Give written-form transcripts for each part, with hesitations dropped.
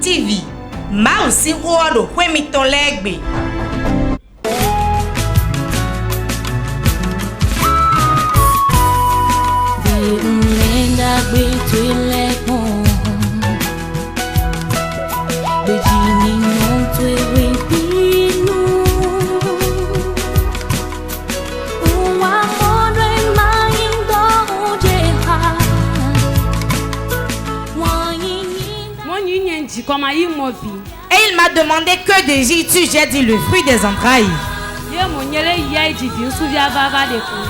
TV. Mausi Rodo, Wemito Legbe. Et il m'a demandé que désires-tu? J'ai dit le fruit des entrailles.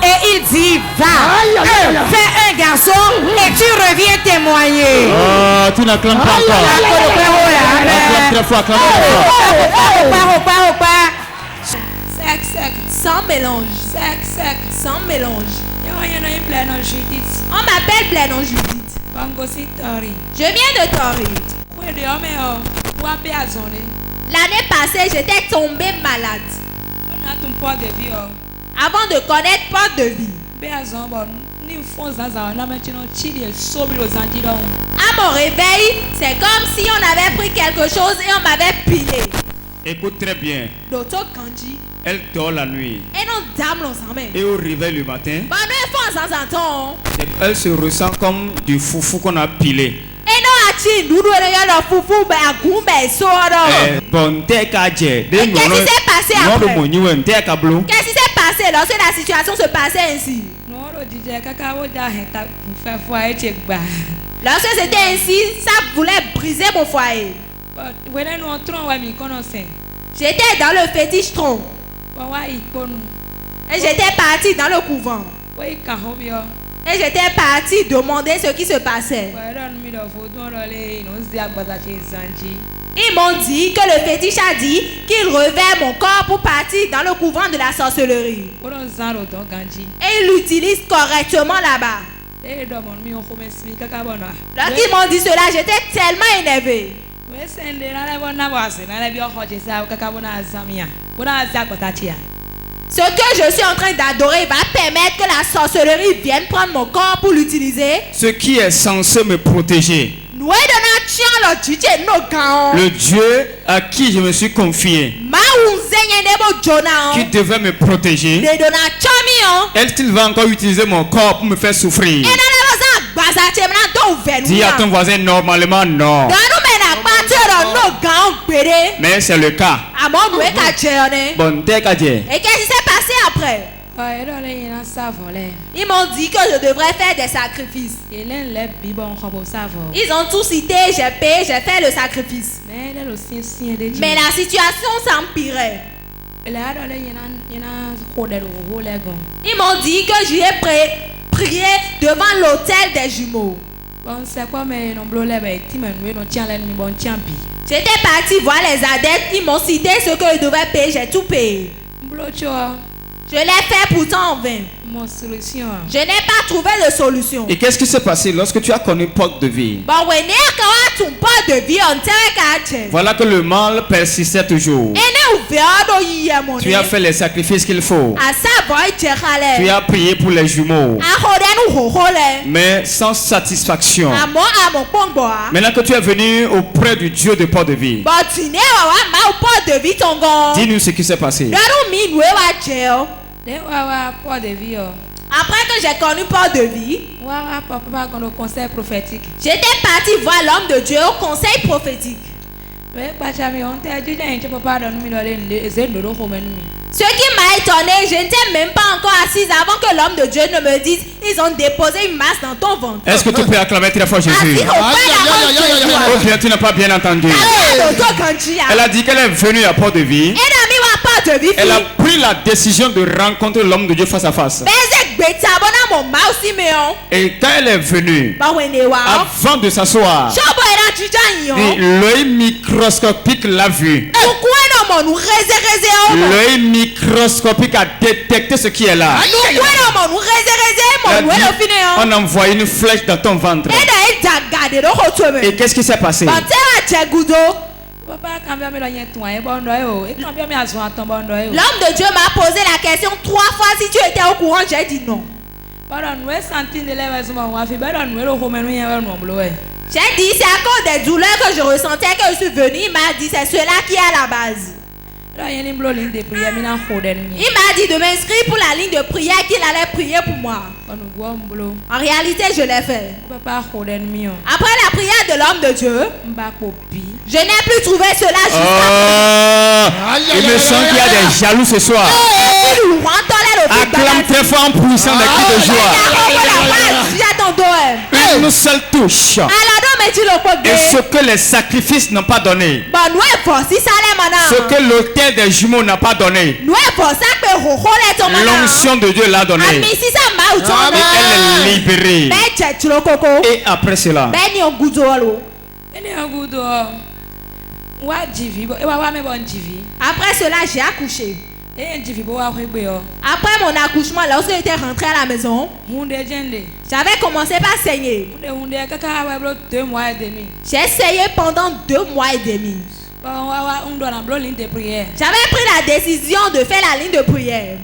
Et il dit va, fais un garçon et tu reviens témoigner. Oh, tu n'acclames pas encore. Acclame très fort, acclame très fort. Sec, sec, sans mélange. Sec, sec, sans mélange. On m'appelle Plénon Judith. Je viens de Tori. L'année passée, j'étais tombée malade. Avant de connaître porte de vie. À mon réveil, c'est comme si on avait pris quelque chose et on m'avait pilé. Écoute très bien. Elle dort la nuit. Et au réveil le matin, elle se ressent comme du foufou qu'on a pilé. Bon, qu'est-ce qui s'est passé après? Qu'est-ce qui s'est passé lorsque la situation se passait ainsi? Lorsque c'était ainsi, ça voulait briser mon foyer. J'étais dans le fétiche tronc. Et j'étais parti dans le couvent. Et j'étais parti demander ce qui se passait. Ils m'ont dit que le fétiche a dit qu'il revêt mon corps pour partir dans le couvent de la sorcellerie. Et il l'utilise correctement là-bas. Lorsqu'ils m'ont dit cela, j'étais tellement énervé. Ce que je suis en train d'adorer va permettre que la sorcellerie vienne prendre mon corps pour l'utiliser. Ce qui est censé me protéger. Le Dieu à qui je me suis confié, qui devait me protéger, est-il va encore utiliser mon corps pour me faire souffrir? Dis à ton voisin normalement non. Mais c'est le cas. Bon, et qu'est-ce qui s'est passé après? Ils m'ont dit que je devrais faire des sacrifices. Ils ont tout cité, j'ai payé, j'ai fait le sacrifice. Mais la situation s'empirait. Ils m'ont dit que j'irais prier devant l'autel des jumeaux. J'étais parti voir les adeptes, ils m'ont cité ce que je devais payer, j'ai tout payé. Je l'ai fait pourtant en vain. Je n'ai pas trouvé de solution. Et qu'est-ce qui s'est passé lorsque tu as connu porte de vie? Voilà que le mal persistait toujours. Tu as fait les sacrifices qu'il faut. Tu as prié pour les jumeaux. Mais sans satisfaction. Maintenant que tu es venu auprès du Dieu de porte de vie, dis-nous ce qui s'est passé. Après que j'ai connu porte de vie, j'étais parti voir l'homme de Dieu au conseil prophétique. Ce qui m'a étonné, je n'étais même pas encore assise avant que l'homme de Dieu ne me dise ils ont déposé une masse dans ton ventre. Est-ce que tu peux acclamer très fort Jésus? Oh bien, tu n'as pas bien entendu. Elle a dit qu'elle est venue à porte de vie. Elle a pris la décision de rencontrer l'homme de Dieu face à face. Et quand elle est venue, avant de s'asseoir, l'œil microscopique l'a vu. L'œil microscopique a détecté ce qui est là. On a envoyé une flèche dans ton ventre. Et qu'est-ce qui s'est passé? L'homme de Dieu m'a posé la question 3 fois si tu étais au courant. J'ai dit non. J'ai dit, c'est à cause des douleurs que je ressentais que je suis venu. Il m'a dit, c'est cela qui est à la base. Il m'a dit de m'inscrire pour la ligne de prière qu'il allait prier pour moi. En réalité, je l'ai fait. Après la prière de l'homme de Dieu, je n'ai plus trouvé cela il me semble qu'il y a des jaloux ce soir. Acclame très fort en puissant de cri de joie. Une seule touche. Et ce que les sacrifices n'ont pas donné. Ce que l'autel des jumeaux n'a pas donné. L'onction de Dieu l'a donné. Et elle est libérée. Et après cela, après cela, j'ai accouché. Après mon accouchement, lorsque j'étais rentré à la maison, j'avais commencé par saigner. J'ai essayé pendant 2 mois et demi. J'avais pris la décision de faire la ligne de prière.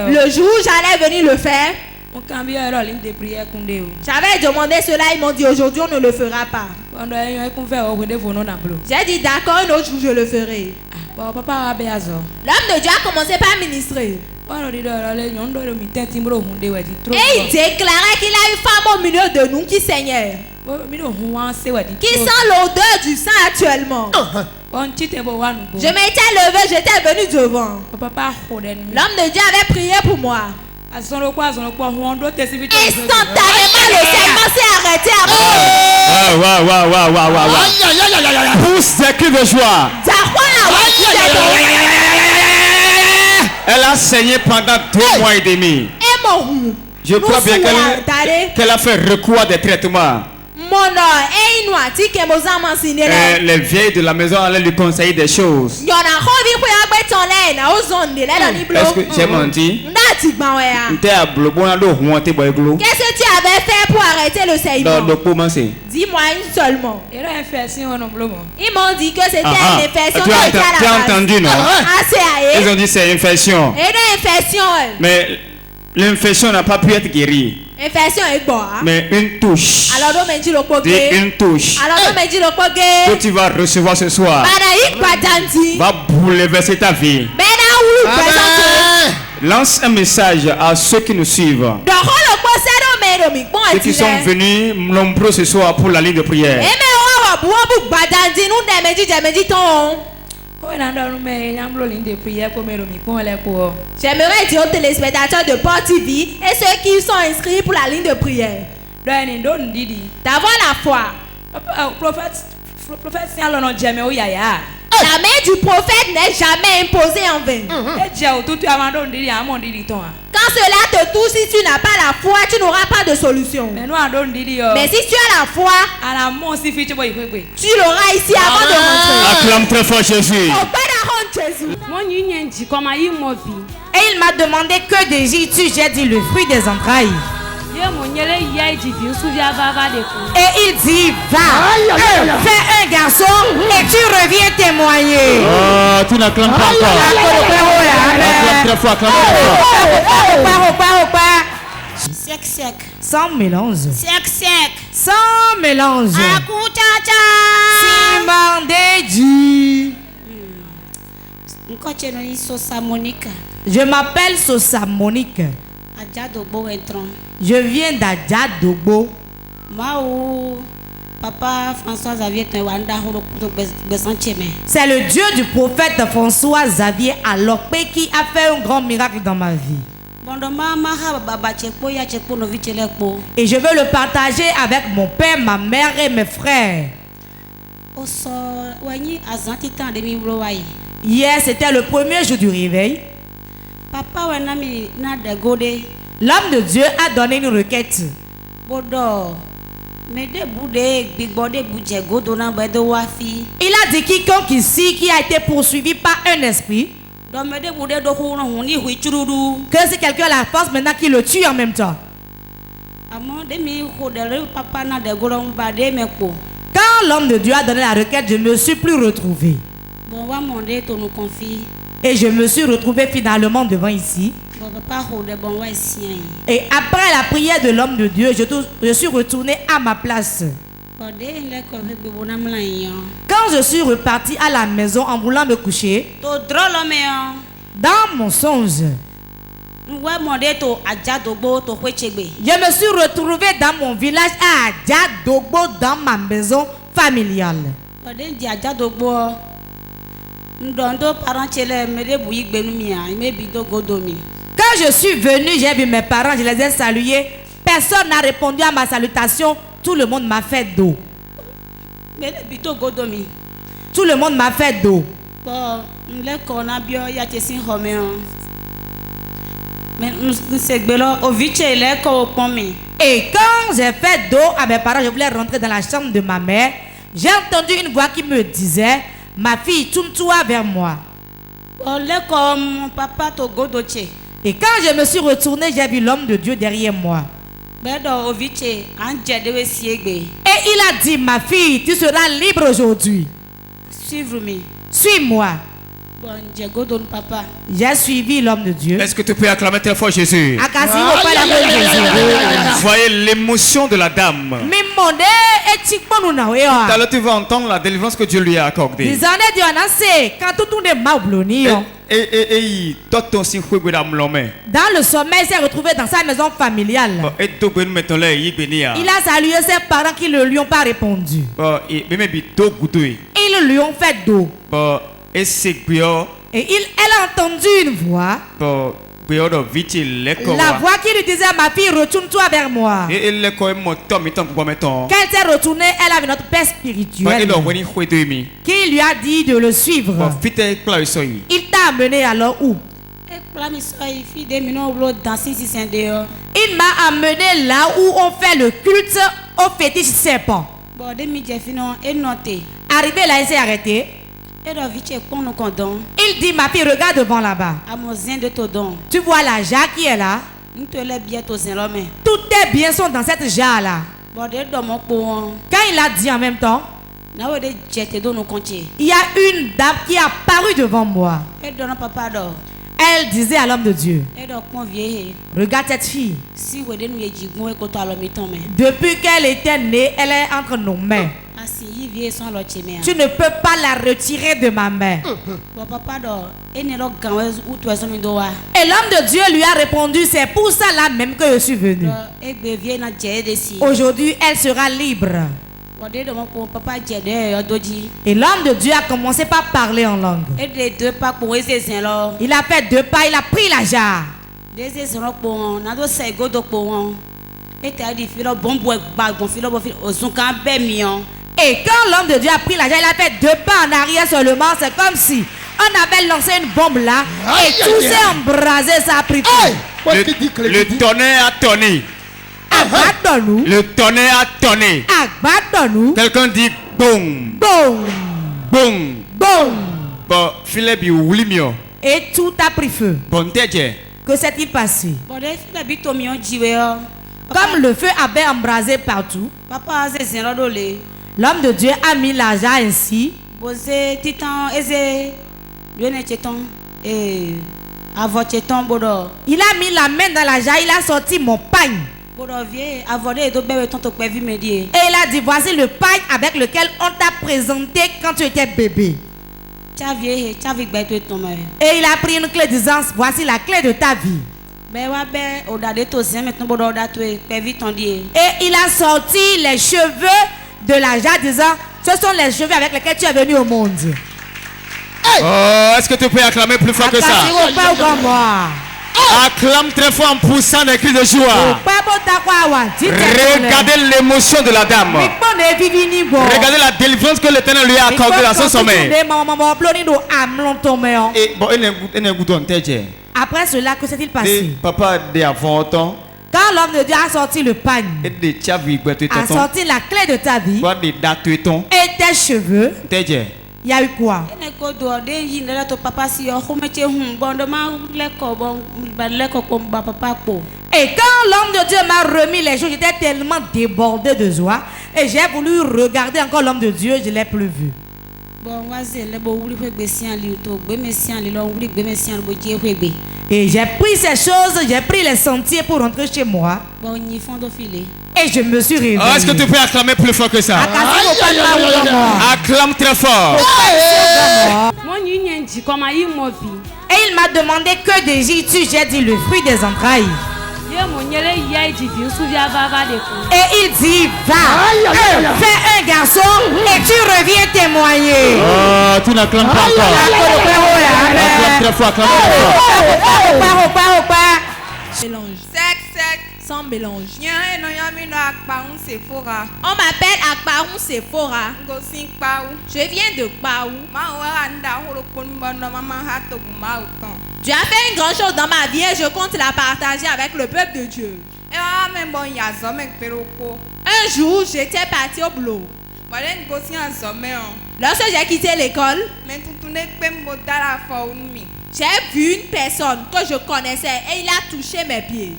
Le jour où j'allais venir le faire, j'avais demandé cela, ils m'ont dit aujourd'hui on ne le fera pas. J'ai dit d'accord, un autre jour je le ferai. L'homme de Dieu a commencé par ministrer. Et il déclarait qu'il a une femme au milieu de nous qui saignait, qui sent l'odeur du sang actuellement. Je m'étais levé, j'étais venu devant. L'homme de Dieu avait prié pour moi. Instantanément, le saignement s'est arrêté à moi. Pousse des cris de joie. Elle a saigné pendant 2 mois et demi. Je crois bien qu'elle a fait recours à des traitements. Les vieilles de la maison allaient lui conseiller des choses. Est-ce que j'ai menti? Qu'est-ce que tu avais fait pour arrêter le saignement? Dis-moi une seulement. Ils m'ont dit que c'était une infection. Tu as entendu, non? Ils ont dit c'est une infection. Mais l'infection n'a pas pu être guérie. Mais une touche. Une touche que tu vas recevoir ce soir va bouleverser ta vie. Lance un message à ceux qui nous suivent, ceux qui sont venus nombreux ce soir pour la ligne de prière. J'aimerais dire aux téléspectateurs de Port TV et ceux qui sont inscrits pour la ligne de prière d'avoir la foi. La main du prophète n'est jamais imposée en vain. Quand cela te touche, si tu n'as pas la foi, tu n'auras pas de solution. Mais si tu as la foi, tu l'auras ici avant de rentrer. Acclame très fort Jésus. Et il m'a demandé que désires-tu? J'ai dit le fruit des entrailles. Et il dit va, fais un garçon et tu reviens témoigner. Oh, tu n'acclames pas encore. Acclame très fort, acclame très fort. Sec. Sans mélange. Sec. Sans mélange. Je m'appelle Sosa Monique. Je viens d'Adjadogbo. Papa François Xavier. C'est le Dieu du prophète François Xavier Alokpe qui a fait un grand miracle dans ma vie. Et je veux le partager avec mon père, ma mère et mes frères. Hier, c'était le premier jour du réveil. L'homme de Dieu a donné une requête. Il a dit quiconque ici qui a été poursuivi par un esprit, que si quelqu'un la force maintenant qu'il le tue en même temps. Quand l'homme de Dieu a donné la requête, je ne me suis plus retrouvé. Et je me suis retrouvé finalement devant ici. Et après la prière de l'homme de Dieu, je suis retourné à ma place. Quand je suis reparti à la maison en voulant me coucher, dans mon songe, je me suis retrouvé dans mon village à Adjadogbo, dans ma maison familiale. Quand je suis venu, j'ai vu mes parents, je les ai salués. Personne n'a répondu à ma salutation. Tout le monde m'a fait dos. Tout le monde m'a fait dos. Et quand j'ai fait dos à mes parents, je voulais rentrer dans la chambre de ma mère. J'ai entendu une voix qui me disait: ma fille, tourne-toi vers moi. Et quand je me suis retourné, j'ai vu l'homme de Dieu derrière moi. Et il a dit: ma fille, tu seras libre aujourd'hui. Suis-moi. J'ai suivi l'homme de Dieu. Est-ce que tu peux acclamer très fort Jésus? Voyez l'émotion de la dame. Alors tu vas entendre la délivrance que Dieu lui a accordée. Dans le sommeil, il s'est retrouvé dans sa maison familiale. Il a salué ses parents qui ne lui ont pas répondu. Ils lui ont fait dos. Et elle a entendu une voix. La voix qui lui disait: ma fille, retourne-toi vers moi. Quand elle s'est retournée, elle avait notre père spirituel qui lui a dit de le suivre. Il t'a amené alors où? Il m'a amené là où on fait le culte au fétiche serpent. Arrivé là, il s'est arrêté. Il dit: ma fille, regarde devant là-bas. Tu vois la jarre qui est là? Tous tes biens sont dans cette jarre là. Quand il a dit en même temps, il y a une dame qui est apparue devant moi. Elle disait à l'homme de Dieu: regarde cette fille. Depuis qu'elle était née, elle est entre nos mains. Tu ne peux pas la retirer de ma main. Et l'homme de Dieu lui a répondu: c'est pour ça là même que je suis venu. Aujourd'hui, elle sera libre. Et l'homme de Dieu a commencé par parler en langue. Il a fait 2 pas, il a pris la jarre. Et quand l'homme de Dieu a pris la jarre, il a fait 2 pas en arrière seulement. C'est comme si on avait lancé une bombe là et tout s'est embrasé, ça a pris feu. Le tonnerre a tonné. Le tonnerre a tonné. Quelqu'un dit boum. Boum. Boum. Boum. Bon, Philippe, oui, mieux. Et tout a pris feu. Bon, que s'est-il passé? Comme le feu avait embrasé partout, l'homme de Dieu a mis la jarre ainsi. Il a mis la main dans la jarre, il a sorti mon pagne. Et il a dit: voici le pagne avec lequel on t'a présenté quand tu étais bébé. Et il a pris une clé disant: voici la clé de ta vie. Et il a sorti les cheveux de la jarre disant: ce sont les cheveux avec lesquels tu es venu au monde. Oh, est-ce que tu peux acclamer plus fort que ça? Acclame très fort en poussant des cris de joie. Regardez l'émotion de la dame. Regardez la délivrance que l'Éternel lui a accordée dans son sommeil. Et bon, après cela, que s'est-il passé? Papa de avant temps. Quand l'homme de Dieu a sorti le pagne, a sorti la clé de ta vie et tes cheveux, il y a eu quoi? Et quand l'homme de Dieu m'a remis les choses, j'étais tellement débordé de joie et j'ai voulu regarder encore l'homme de Dieu, je ne l'ai plus vu. Et j'ai pris ces choses, j'ai pris les sentiers pour rentrer chez moi. Et je me suis réveillé. Est-ce que tu peux acclamer plus fort que ça? Acclame très fort. Et il m'a demandé que désires-tu? J'ai dit le fruit des entrailles. Et il dit, va, fais un garçon et tu reviens témoigner. Oh, tu n'acclames pas encore. Acclame très fort, acclame très fort. Mélange. Sec. Sans mélange. On m'appelle Akparou Sephora. Je viens de Kpaou. Dieu a fait une grande chose dans ma vie et je compte la partager avec le peuple de Dieu. Un jour, j'étais parti au boulot. Lorsque j'ai quitté l'école, j'ai vu une personne que je connaissais et il a touché mes pieds.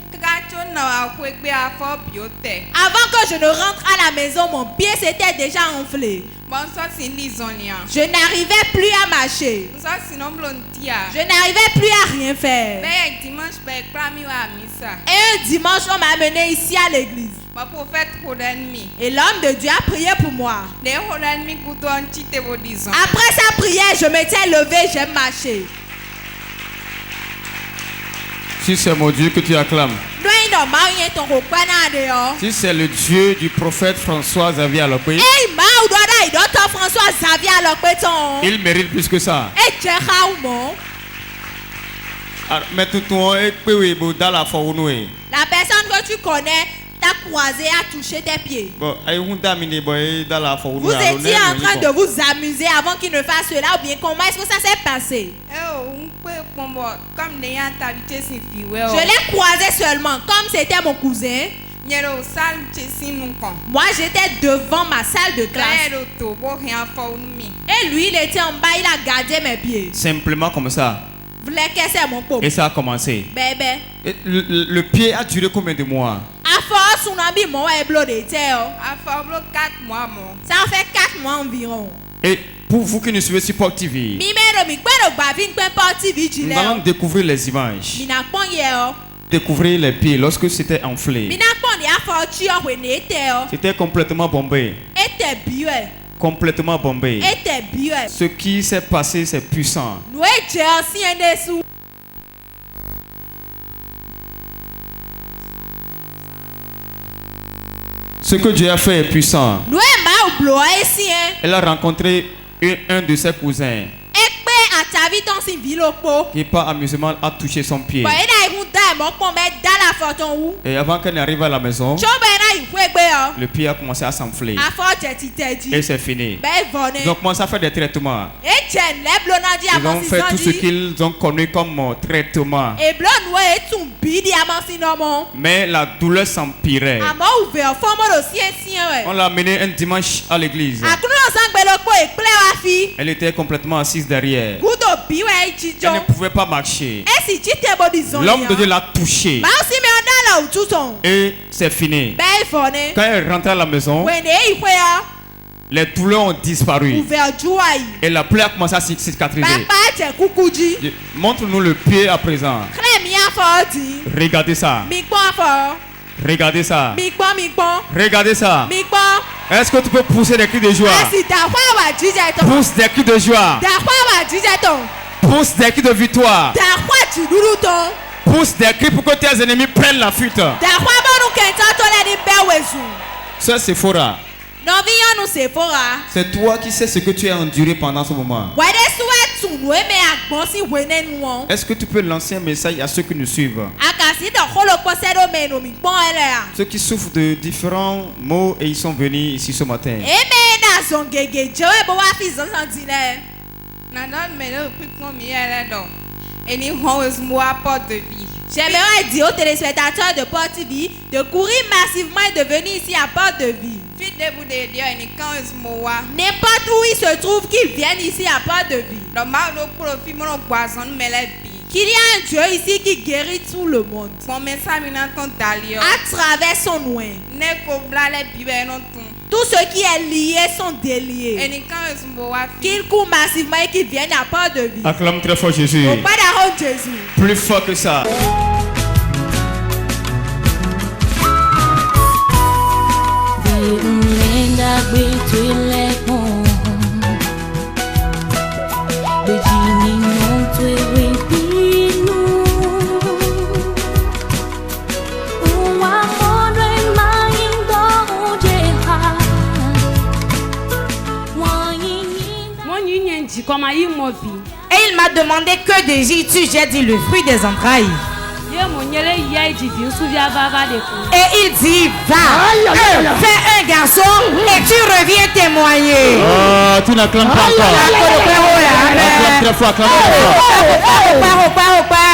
Avant que je ne rentre à la maison, mon pied s'était déjà enflé. Je n'arrivais plus à marcher. Je n'arrivais plus à rien faire. Et un dimanche, on m'a amené ici à l'église. Et l'homme de Dieu a prié pour moi. Après sa prière, je m'étais levé, j'ai marché. Si c'est mon Dieu que tu acclames. Si c'est le Dieu du prophète François Xavier Alokwe, il mérite plus que ça. Mais tout le monde est dans la forme. La personne que tu connais t'a croisé, a touché tes pieds. Vous étiez en train de vous amuser avant qu'il ne fasse cela, ou bien comment est-ce que ça s'est passé? Je l'ai croisé seulement, comme c'était mon cousin. Moi j'étais devant ma salle de classe. Et lui il était en bas, il a gardé mes pieds. Simplement comme ça. Et ça a commencé. Bébé. Le pied a duré combien de mois? Ça fait 4 mois environ. Et pour vous qui ne suivez pas TV, nous allons découvrir les images. Découvrir les pieds lorsque c'était enflé. C'était complètement bombé. Complètement bombé. Ce qui s'est passé, c'est puissant. Ce que Dieu a fait est puissant. Elle a rencontré un de ses cousins qui par amusement a touché son pied. Et avant qu'elle n'arrive à la maison, le pied a commencé à s'enfler. Et c'est fini. Ils ont commencé à faire des traitements. Ils ont fait tout ce qu'ils ont connu comme traitement. Mais la douleur s'empirait. On l'a amenée un dimanche à l'église. Elle était complètement assise derrière. Elle ne pouvait pas marcher. L'homme de Dieu l'a touchée. Et c'est fini. Quand elle rentrait à la maison, les douleurs ont disparu. Et la plaie a commencé à cicatriser. Montre-nous le pied à présent. Regardez ça. Regardez ça. Regardez ça. Est-ce que tu peux pousser des cris de joie? Pousse des cris de joie. Pousse des cris de victoire. Pousse des cris pour que tes ennemis prennent la fuite. Ça, c'est Sephora. C'est toi qui sais ce que tu as enduré pendant ce moment. Est-ce que tu peux lancer un message à ceux qui nous suivent? Ceux qui souffrent de différents maux et ils sont venus ici ce matin. J'aimerais dire aux téléspectateurs de Porte TV de courir massivement et de venir ici à Porte de Vie. N'importe où ils se trouvent, qu'ils viennent ici à Porte de Vie. Qu'il y a un Dieu ici qui guérit tout le monde. À travers son oin. Tout ce qui est lié sont déliés. Qu'ils courent massivement et qu'ils viennent à part de vie. Acclame très fort Jésus. Au pas d'arrêt Jésus. Plus fort que ça. Et il m'a demandé que désires-tu? J'ai dit le fruit des entrailles. Et il dit va, fais un garçon et tu reviens témoigner. Oh, tu n'acclames pas encore. Acclame très fort, acclame très fort.